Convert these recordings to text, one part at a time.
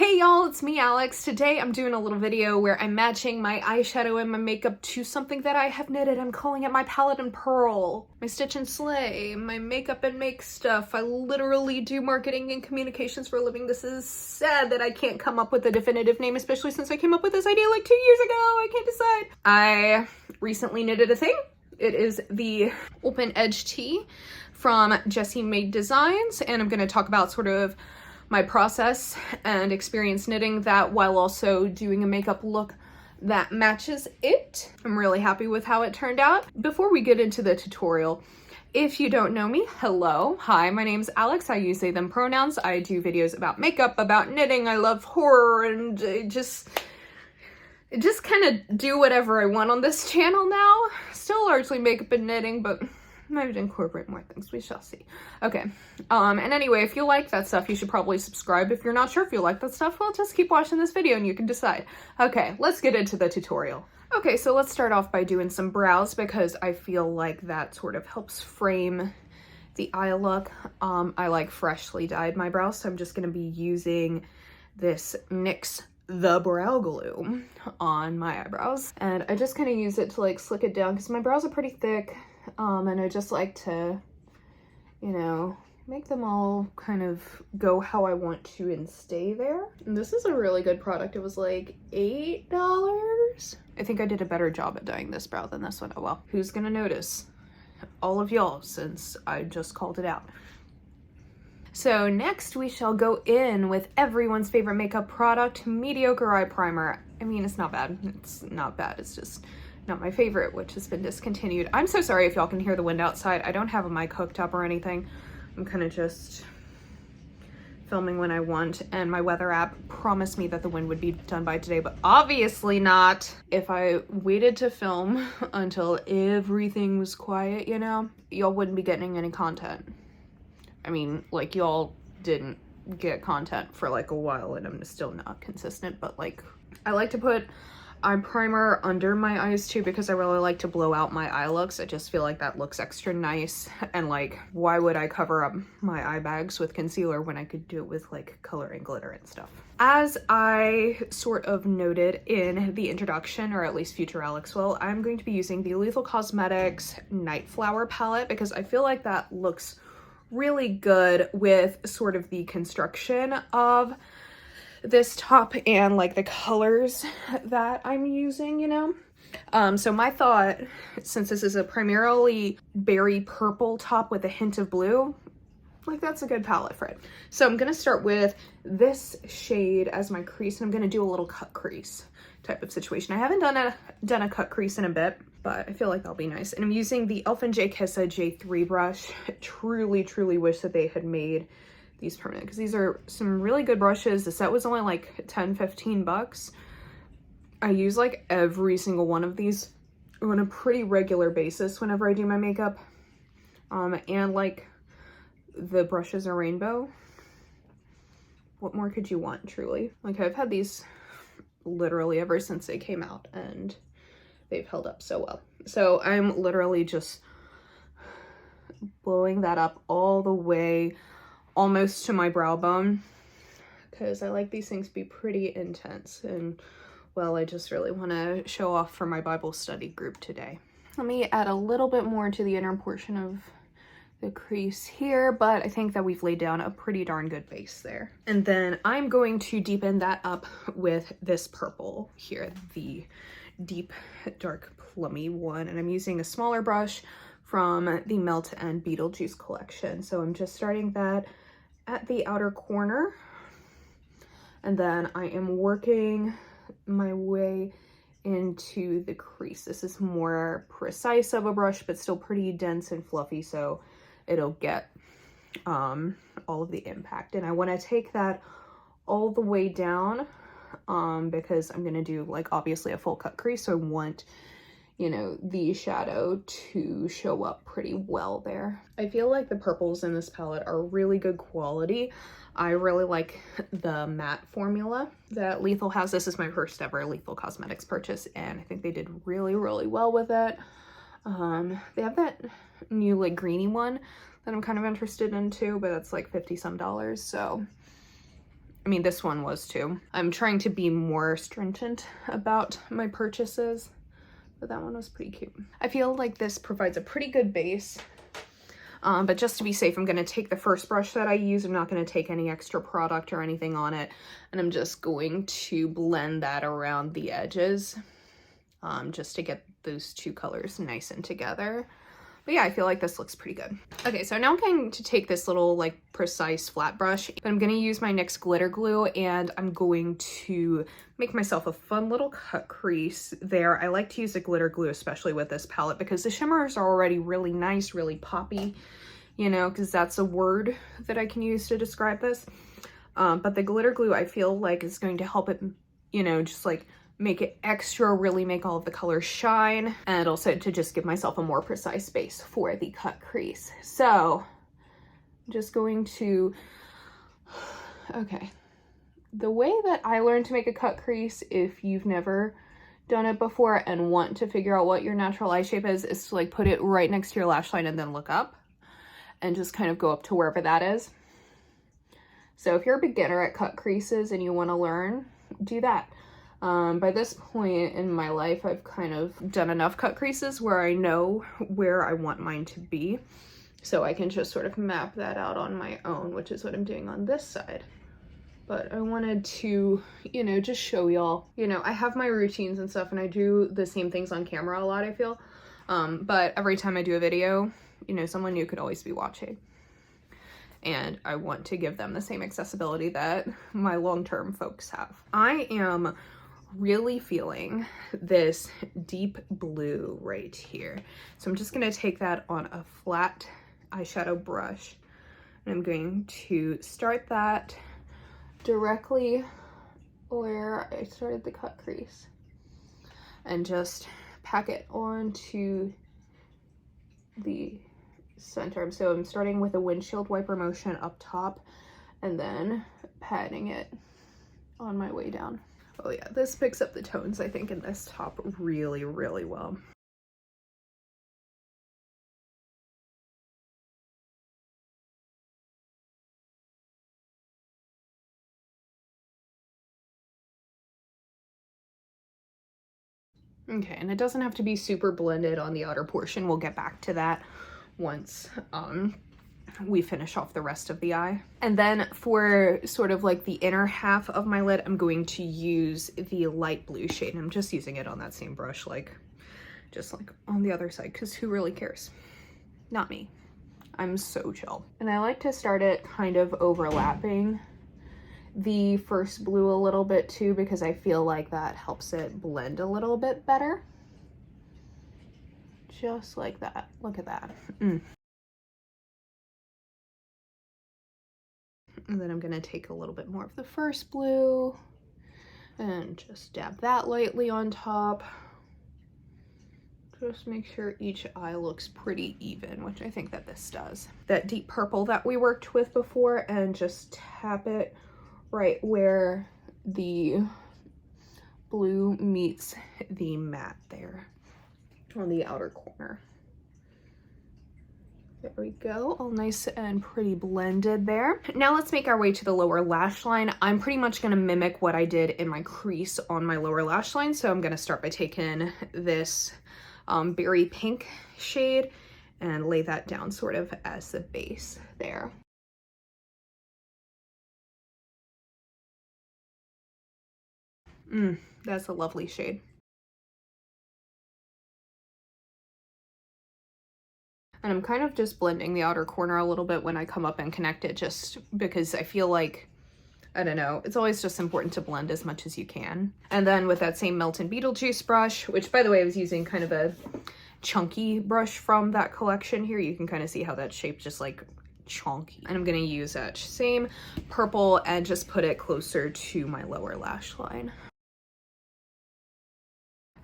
Hey y'all, it's me, Alex. Today I'm doing a little video where I'm matching my eyeshadow and my makeup to something that I have knitted. I'm calling it my Palette and Purl. My Stitch and Slay, my makeup and make stuff. I literally do marketing and communications for a living. This is sad that I can't come up with a definitive name, especially since I came up with this idea like 2 years ago. I can't decide. I recently knitted a thing. It is the Open Edge Tee from Jessie Made Designs, and I'm going to talk about sort of my process and experience knitting that while also doing a makeup look that matches it. I'm really happy with how it turned out. Before we get into the tutorial, if you don't know me, hello. Hi, my name's Alex. I use they, them pronouns. I do videos about makeup, about knitting. I love horror and just kind of do whatever I want on this channel now. Still largely makeup and knitting, but maybe incorporate more things. We shall see. Okay. And anyway, if you like that stuff, you should probably subscribe. If you're not sure if you like that stuff, well, just keep watching this video and you can decide. Okay, let's get into the tutorial. Okay, so let's start off by doing some brows because I feel like that sort of helps frame the eye look. I like freshly dyed my brows, so I'm just going to be using this NYX the brow glue on my eyebrows. And I just kind of use it to like slick it down because my brows are pretty thick. And I just like to, you know, make them all kind of go how I want to and stay there. And this is a really good product. It was like $8. I think I did a better job at dyeing this brow than this one. Oh well, who's gonna notice? All of y'all, since I just called it out. So next we shall go in with everyone's favorite makeup product, Mediocre Eye Primer. I mean, it's not bad. It's not bad. It's just not my favorite, which has been discontinued. I'm so sorry if y'all can hear the wind outside. I don't have a mic hooked up or anything. I'm kind of just filming when I want, and my weather app promised me that the wind would be done by today, but obviously not. If I waited to film until everything was quiet, you know, y'all wouldn't be getting any content. I mean, like, y'all didn't get content for like a while, and I'm still not consistent, but like, I like to put eye primer under my eyes too because I really like to blow out my eye looks. I just feel like that looks extra nice, and like, why would I cover up my eye bags with concealer when I could do it with like color and glitter and stuff? As I sort of noted in the introduction, or at least future Alex will, I'm going to be using the Lethal Cosmetics Nightflower palette because I feel like that looks really good with sort of the construction of this top and like the colors that I'm using, you know. So my thought, since this is a primarily berry purple top with a hint of blue, like that's a good palette for it. So I'm gonna start with this shade as my crease, and I'm gonna do a little cut crease type of situation. I haven't done a cut crease in a bit, but I feel like that'll be nice. And I'm using the Elfin J Kissa J3 brush. I truly wish that they had made these permanent because these are some really good brushes. The set was only like 10-15 bucks. I use like every single one of these on a pretty regular basis whenever I do my makeup. And like, the brushes are rainbow. What more could you want, truly? Like, I've had these literally ever since they came out, and they've held up so well. So I'm literally just blowing that up all the way almost to my brow bone because I like these things to be pretty intense, and well, I just really want to show off for my Bible study group today. Let me add a little bit more to the inner portion of the crease here, but I think that we've laid down a pretty darn good base there. And then I'm going to deepen that up with this purple here, the deep dark plummy one, and I'm using a smaller brush from the Melt and Beetlejuice collection. So I'm just starting that at the outer corner, and then I am working my way into the crease. This is more precise of a brush, but still pretty dense and fluffy, so it'll get all of the impact. And I want to take that all the way down because I'm going to do like obviously a full cut crease, so I want, you know, the shadow to show up pretty well there. I feel like the purples in this palette are really good quality. I really like the matte formula that Lethal has. This is my first ever Lethal Cosmetics purchase, and I think they did really well with it. They have that new like greeny one that I'm kind of interested in too, but that's like $50 some, so I mean, this one was too. I'm trying to be more stringent about my purchases, but that one was pretty cute. I feel like this provides a pretty good base. But just to be safe, I'm going to take the first brush that I use. I'm not going to take any extra product or anything on it. And I'm just going to blend that around the edges, just to get those two colors nice and together. But yeah, I feel like this looks pretty good. Okay, so now I'm going to take this little like precise flat brush, but I'm going to use my NYX glitter glue, and I'm going to make myself a fun little cut crease there. I like to use the glitter glue, especially with this palette, because the shimmers are already really nice, really poppy, you know, because that's a word that I can use to describe this. But the glitter glue, I feel like, is going to help it, you know, just like make it extra, really make all of the colors shine, and also to just give myself a more precise base for the cut crease. So I'm just going to, okay. The way that I learned to make a cut crease, if you've never done it before and want to figure out what your natural eye shape is to like put it right next to your lash line and then look up and just kind of go up to wherever that is. So if you're a beginner at cut creases and you want to learn, do that. By this point in my life, I've kind of done enough cut creases where I know where I want mine to be. So I can just sort of map that out on my own, which is what I'm doing on this side. But I wanted to, you know, just show y'all, you know, I have my routines and stuff, and I do the same things on camera a lot, I feel. But every time I do a video, you know, someone new could always be watching. And I want to give them the same accessibility that my long-term folks have. I am really feeling this deep blue right here. So I'm just gonna take that on a flat eyeshadow brush, and I'm going to start that directly where I started the cut crease and just pack it onto the center. So I'm starting with a windshield wiper motion up top and then patting it on my way down. Oh yeah, this picks up the tones, I think, in this top really, really well. Okay, and it doesn't have to be super blended on the outer portion. We'll get back to that once we finish off the rest of the eye. And then for sort of like the inner half of my lid, I'm going to use the light blue shade. And I'm just using it on that same brush, like just like on the other side, because who really cares? Not me. I'm so chill. And I like to start it kind of overlapping the first blue a little bit too, because I feel like that helps it blend a little bit better. Just like that. Look at that. And then I'm going to take a little bit more of the first blue and just dab that lightly on top. Just make sure each eye looks pretty even, which I think that this does. That deep purple that we worked with before, and just tap it right where the blue meets the matte there on the outer corner. There we go, all nice and pretty blended there. Now let's make our way to the lower lash line. I'm pretty much gonna mimic what I did in my crease on my lower lash line. So I'm gonna start by taking this berry pink shade and lay that down sort of as the base there. That's a lovely shade. And I'm kind of just blending the outer corner a little bit when I come up and connect it, just because I feel like, I don't know, it's always just important to blend as much as you can. And then with that same Melton Beetlejuice brush, which by the way, I was using kind of a chunky brush from that collection here. You can kind of see how that shape just like chunky. And I'm gonna use that same purple and just put it closer to my lower lash line.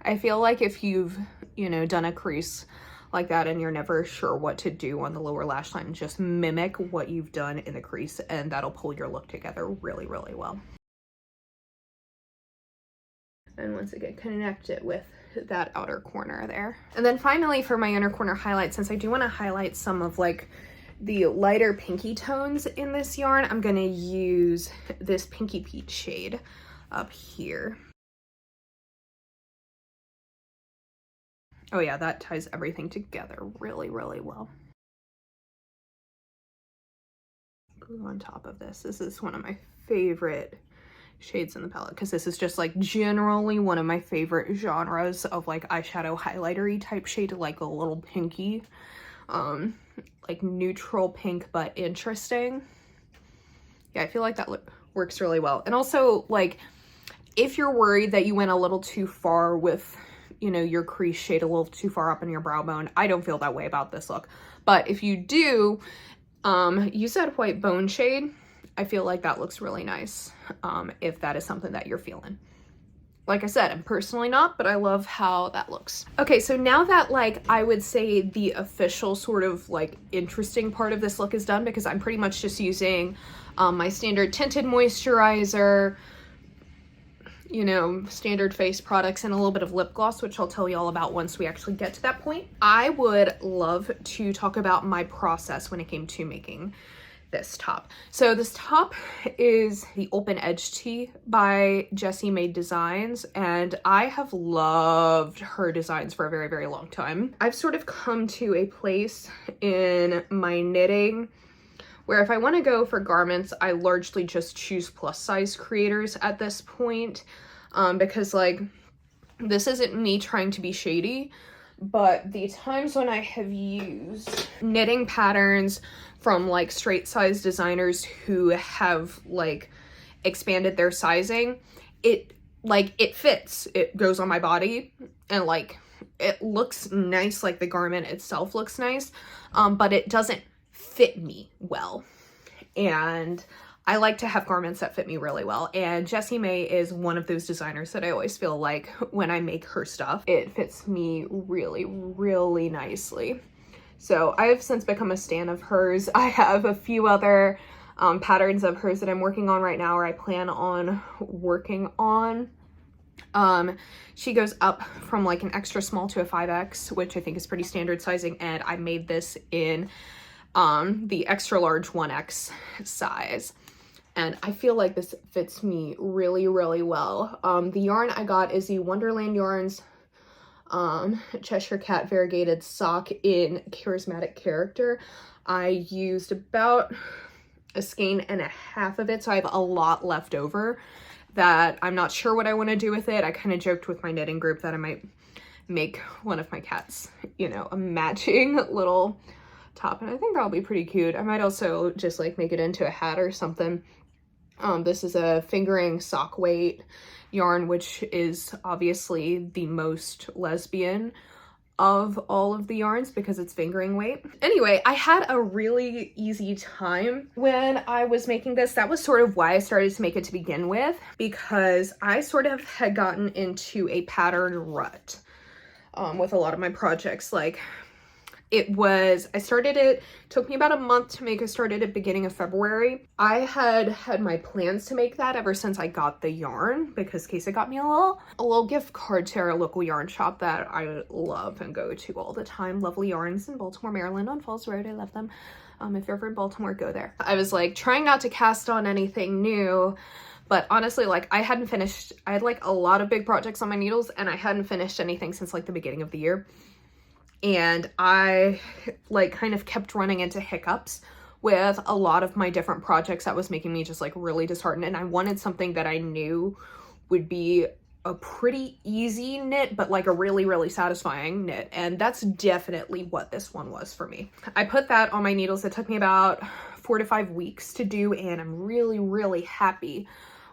I feel like if you've, you know, done a crease like that and you're never sure what to do on the lower lash line, just mimic what you've done in the crease, and that'll pull your look together really, really well. And once again, connect it with that outer corner there. And then finally for my inner corner highlight, since I do want to highlight some of like the lighter pinky tones in this yarn, I'm gonna use this Pinky Peach shade up here. Oh yeah, that ties everything together really, really well. Glue on top of this. This is one of my favorite shades in the palette because this is just like generally one of my favorite genres of like eyeshadow highlighter-y type shade, like a little pinky, like neutral pink but interesting. Yeah, I feel like that works really well. And also, like, if you're worried that you went a little too far with, you know, your crease shade a little too far up in your brow bone, I don't feel that way about this look. But if you do, use that white bone shade. I feel like that looks really nice, if that is something that you're feeling. Like I said, I'm personally not, but I love how that looks. Okay, so now that, like, I would say the official sort of like interesting part of this look is done, because I'm pretty much just using my standard tinted moisturizer, you know, standard face products, and a little bit of lip gloss, which I'll tell you all about once we actually get to that point. I would love to talk about my process when it came to making this top. So this top is the Open Edge Tee by Jessie Made Designs, and I have loved her designs for a very, very long time. I've sort of come to a place in my knitting where if I want to go for garments, I largely just choose plus size creators at this point, because like, this isn't me trying to be shady, but the times when I have used knitting patterns from like straight size designers who have like expanded their sizing, it fits, it goes on my body, and like it looks nice, like the garment itself looks nice, but it doesn't fit me well. And I like to have garments that fit me really well, and Jessie May is one of those designers that I always feel like when I make her stuff, it fits me really, really nicely. So I have since become a stan of hers. I have a few other patterns of hers that I'm working on right now, or I plan on working on. She goes up from like an extra small to a 5X, which I think is pretty standard sizing, and I made this in the extra large 1X size. And I feel like this fits me really, really well. The yarn I got is the Wonderland Yarns Cheshire Cat variegated sock in Charismatic Character. I used about a skein and a half of it, so I have a lot left over that I'm not sure what I want to do with it. I kind of joked with my knitting group that I might make one of my cats, you know, a matching little top, and I think that'll be pretty cute. I might also just like make it into a hat or something. This is a fingering sock weight yarn, which is obviously the most lesbian of all of the yarns because it's fingering weight. Anyway, I had a really easy time when I was making this. That was sort of why I started to make it to begin with, because I sort of had gotten into a pattern rut with a lot of my projects. Like, I started it, took me about a month to make. I started at beginning of February. I had my plans to make that ever since I got the yarn, because Casey got me a little gift card to our local yarn shop that I love and go to all the time. Lovely Yarns in Baltimore, Maryland on Falls Road. I love them. If you're ever in Baltimore, go there. I was like trying not to cast on anything new, but honestly, like I had like a lot of big projects on my needles, and I hadn't finished anything since like the beginning of the year. And I like kind of kept running into hiccups with a lot of my different projects that was making me just like really disheartened. And I wanted something that I knew would be a pretty easy knit, but like a really, really satisfying knit. And that's definitely what this one was for me. I put that on my needles. It took me about 4 to 5 weeks to do, and I'm really, really happy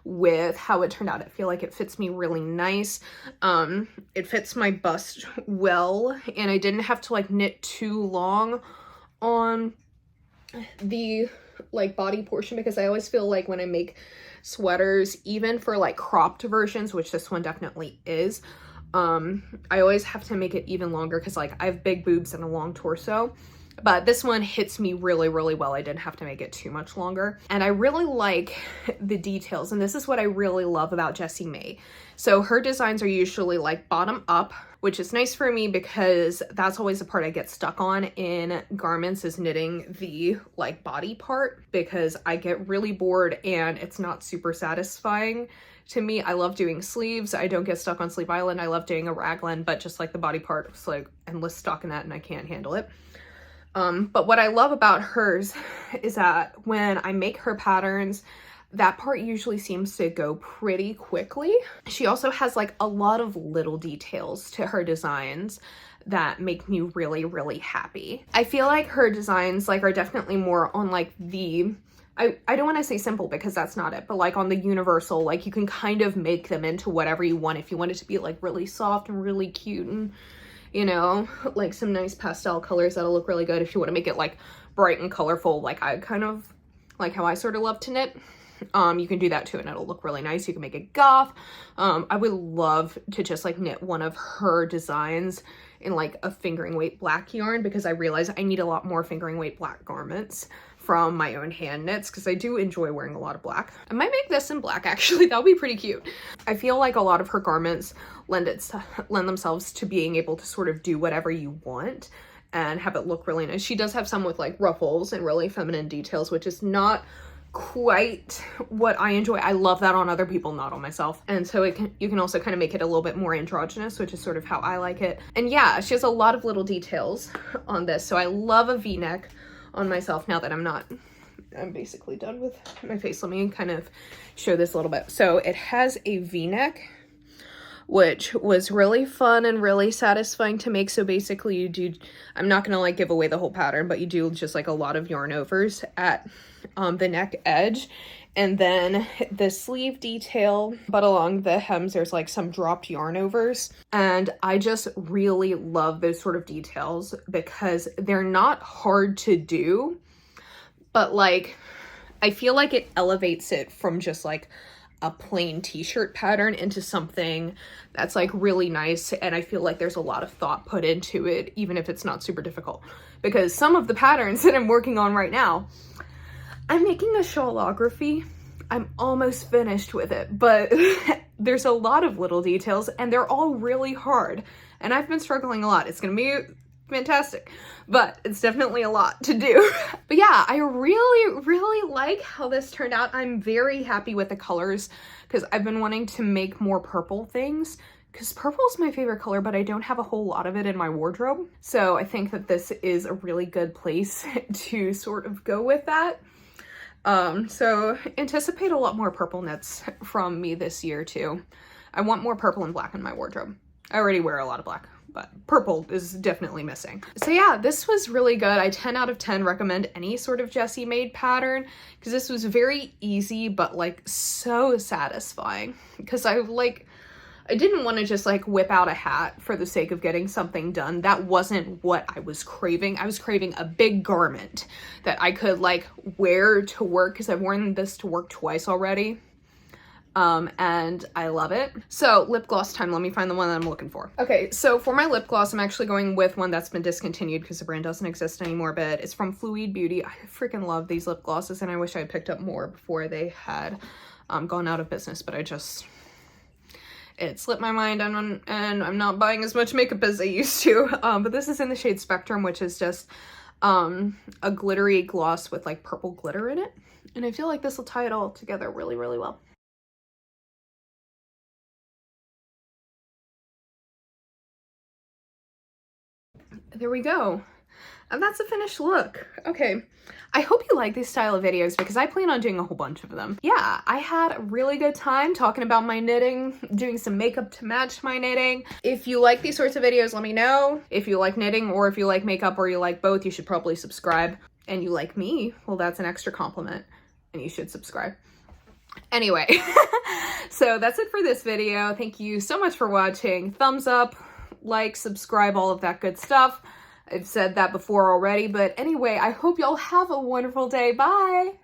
with how it turned out. I feel like it fits me really nice. It fits my bust well, and I didn't have to like knit too long on the like body portion, because I always feel like when I make sweaters, even for like cropped versions, which this one definitely is, I always have to make it even longer because like I have big boobs and a long torso. But this one hits me really, really well. I didn't have to make it too much longer. And I really like the details. And this is what I really love about Jessie May. So her designs are usually like bottom up, which is nice for me because that's always the part I get stuck on in garments, is knitting the like body part, because I get really bored and it's not super satisfying to me. I love doing sleeves. I don't get stuck on Sleeve Island. I love doing a raglan, but just like the body part, it's like endless stockinette and I can't handle it. But what I love about hers is that when I make her patterns, that part usually seems to go pretty quickly. She also has like a lot of little details to her designs that make me really, really happy. I feel like her designs like are definitely more on like the, I don't want to say simple because that's not it, but like on the universal, like you can kind of make them into whatever you want. If you want it to be like really soft and really cute and, you know, like some nice pastel colors that'll look really good. If you want to make it like bright and colorful, like I kind of like how I sort of love to knit, you can do that too and it'll look really nice. You can make it goth. I would love to just like knit one of her designs in like a fingering weight black yarn, because I realize I need a lot more fingering weight black garments from my own hand knits, because I do enjoy wearing a lot of black. I might make this in black actually. That would be pretty cute. I feel like a lot of her garments lend themselves to being able to sort of do whatever you want and have it look really nice. She does have some with like ruffles and really feminine details, which is not quite what I enjoy. I love that on other people, not on myself. And so you can also kind of make it a little bit more androgynous, which is sort of how I like it. And yeah, she has a lot of little details on this. So I love a V-neck on myself now that I'm basically done with my face. Let me kind of show this a little bit. So it has a V-neck, which was really fun and really satisfying to make. So basically you do, I'm not gonna like give away the whole pattern, but you do just like a lot of yarn overs at the neck edge, and then the sleeve detail, but along the hems there's like some dropped yarn overs. And I just really love those sort of details because they're not hard to do, but like I feel like it elevates it from just like a plain t-shirt pattern into something that's like really nice. And I feel like there's a lot of thought put into it, even if it's not super difficult, because some of the patterns that I'm working on right now, I'm making a shawlography. I'm almost finished with it, but there's a lot of little details and they're all really hard. And I've been struggling a lot. It's gonna be fantastic, but it's definitely a lot to do. But yeah, I really, really like how this turned out. I'm very happy with the colors because I've been wanting to make more purple things, because purple is my favorite color, but I don't have a whole lot of it in my wardrobe. So I think that this is a really good place to sort of go with that. So anticipate a lot more purple knits from me this year too. I want more purple and black in my wardrobe. I already wear a lot of black, but purple is definitely missing. So yeah, this was really good. I 10 out of 10 recommend any sort of Jessie made pattern, because this was very easy, but like so satisfying, because I didn't want to just like whip out a hat for the sake of getting something done. That wasn't what I was craving. I was craving a big garment that I could like wear to work, because I've worn this to work twice already. And I love it. So lip gloss time. Let me find the one that I'm looking for. Okay, so for my lip gloss, I'm actually going with one that's been discontinued because the brand doesn't exist anymore, but it's from Fluid Beauty. I freaking love these lip glosses and I wish I had picked up more before they had gone out of business, but it slipped my mind and I'm not buying as much makeup as I used to. But this is in the shade Spectrum, which is just a glittery gloss with like purple glitter in it. And I feel like this will tie it all together really, really well. There we go. And that's a finished look. Okay, I hope you like these style of videos because I plan on doing a whole bunch of them. Yeah, I had a really good time talking about my knitting, doing some makeup to match my knitting. If you like these sorts of videos, let me know. If you like knitting or if you like makeup or you like both, you should probably subscribe. And you like me, well, that's an extra compliment and you should subscribe. Anyway, so that's it for this video. Thank you so much for watching. Thumbs up, like, subscribe, all of that good stuff. I've said that before already, but anyway, I hope y'all have a wonderful day. Bye!